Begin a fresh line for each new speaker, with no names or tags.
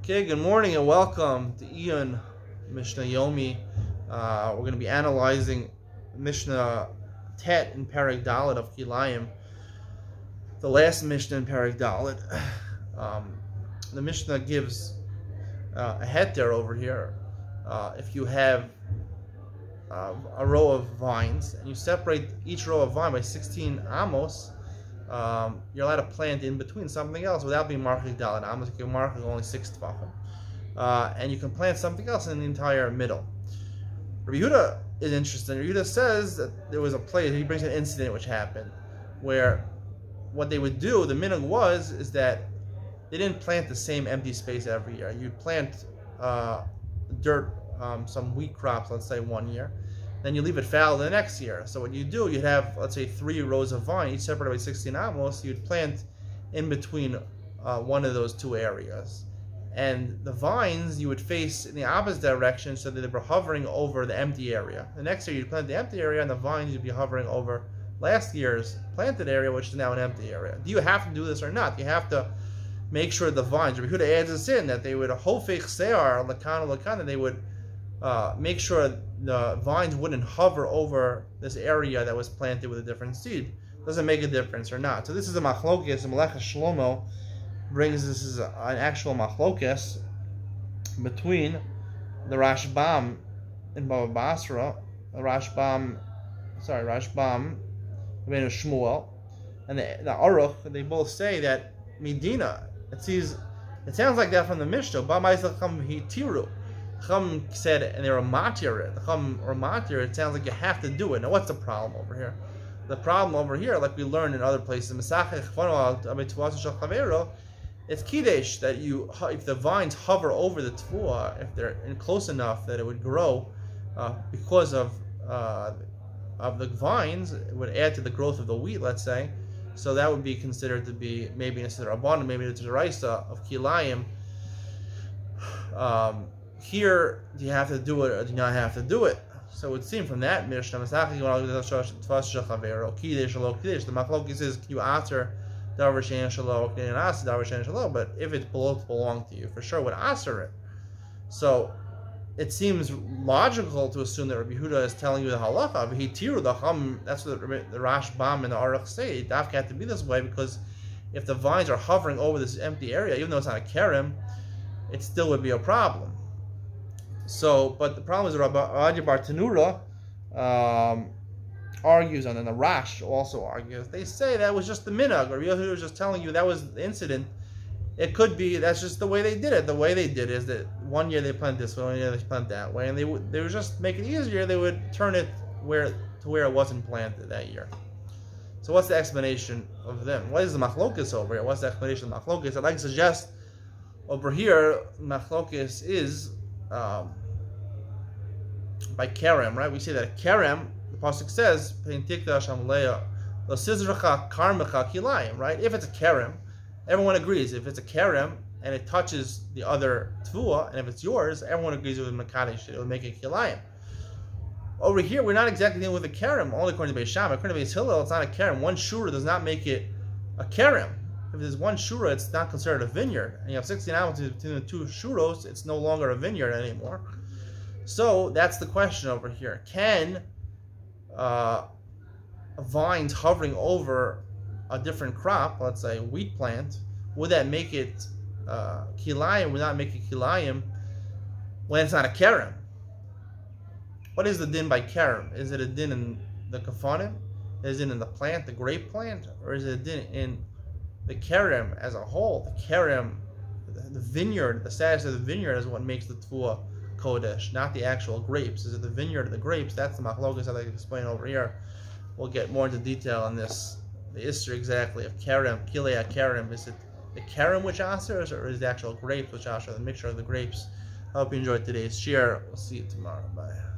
Okay, good morning and welcome to Ian Mishnah Yomi. We're going to be analyzing Mishnah Tet in Perek Dalet of Kilayim, the last Mishnah in Perek Dalet. The Mishnah gives a heter over here. If you have a row of vines and you separate each row of vine by 16 amos, you're allowed to plant in between something else without being marking Dalet amos. You can mark only 6 tvachim. And you can plant something else in the entire middle. Rabbi Yehuda is interesting. Rabbi Yehuda says that there was a place, he brings an incident which happened, where what they would do, the minhag is that they didn't plant the same empty space every year. You'd plant dirt, some wheat crops, let's say 1 year, then you leave it fallow the next year. So what you do, you'd have, let's say, 3 rows of vine, each separated by 16 amos. You'd plant in between one of those 2 areas. And the vines you would face in the opposite direction so that they were hovering over the empty area. The next year you'd plant the empty area, and the vines you'd be hovering over last year's planted area, which is now an empty area. Do you have to do this or not? You have to make sure the vines, Rabbi Yehuda adds this in, that they would hofech se'ar lakan, they would make sure the vines wouldn't hover over this area that was planted with a different seed. Doesn't make a difference or not. So this is a machlokes, Melech Shlomo brings this as an actual machlokes between the Rashbam in Baba Basra, Rashbam Rabbeinu Shmuel, and the Aruch. They both say that Medina. It sounds like that from the Mishnah. Ba'maisa chum hitiru. Chum said, and they were matir it. Chum or matir. It sounds like you have to do it. Now, what's the problem over here? The problem over here, like we learned in other places, it's kiddush that if the vines hover over the tfuah, if they're close enough that it would grow, because of the vines, it would add to the growth of the wheat, let's say. So that would be considered to be maybe instead of abundant, maybe it's the raisa of kilayim. Here, do you have to do it or do you not have to do it? So it would seem from that Mishnah, the machlokes is you answer davar she'en shelo and ask davar she'en shelo, but if it both belong to you, for sure would answer it. So it seems logical to assume that Rabbi Yehuda is telling you the halacha. That's what the Rashbam and the Aruch say. It had to be this way because if the vines are hovering over this empty area, even though it's not a kerem, it still would be a problem. So, but the problem is Rabbi Adi Bar Tanura argues, and then the Rash also argues. They say that was just the minhag, or Rabbi Yehuda was just telling you that was the incident. It could be that's just the way they did it. The way they did is that 1 year they plant this way, 1 year they plant that way, and they would just make it easier. They would turn it to where it wasn't planted that year. So what's the explanation of them? What is the machlokes over here? What's the explanation of machlokes? I'd like to suggest over here machlokes is by kerem, right? We say that kerem, the pasuk says, right? If it's a kerem, everyone agrees. If it's a kerem and it touches the other tfuah, and if it's yours, everyone agrees with makadesh. It will make it kilayim. Over here, we're not exactly dealing with a kerem. Only according to Beis Shammai. According to Beis Hillel, it's not a kerem. 1 shura does not make it a kerem. If there's 1 shura, it's not considered a vineyard. And you have 16 amos between the 2 shuros, it's no longer a vineyard anymore. So that's the question over here. Can vines hovering over a different crop, let's say a wheat plant, would that make it kilayim? Would not make it kilayim when it's not a kerem? What is the din by kerem? Is it a din in the kafanim? Is it in the plant, the grape plant? Or is it a din in the kerem as a whole? The kerem, the vineyard, the status of the vineyard is what makes the tfuah kodesh, not the actual grapes. Is it the vineyard or the grapes? That's the machlokes I'd like to explain over here. We'll get more into detail on this. The history exactly of kerem, kilei kerem. Is it the kerem which answers, or is it the actual grapes which answer, the mixture of the grapes? I hope you enjoyed today's share. We'll see you tomorrow. Bye.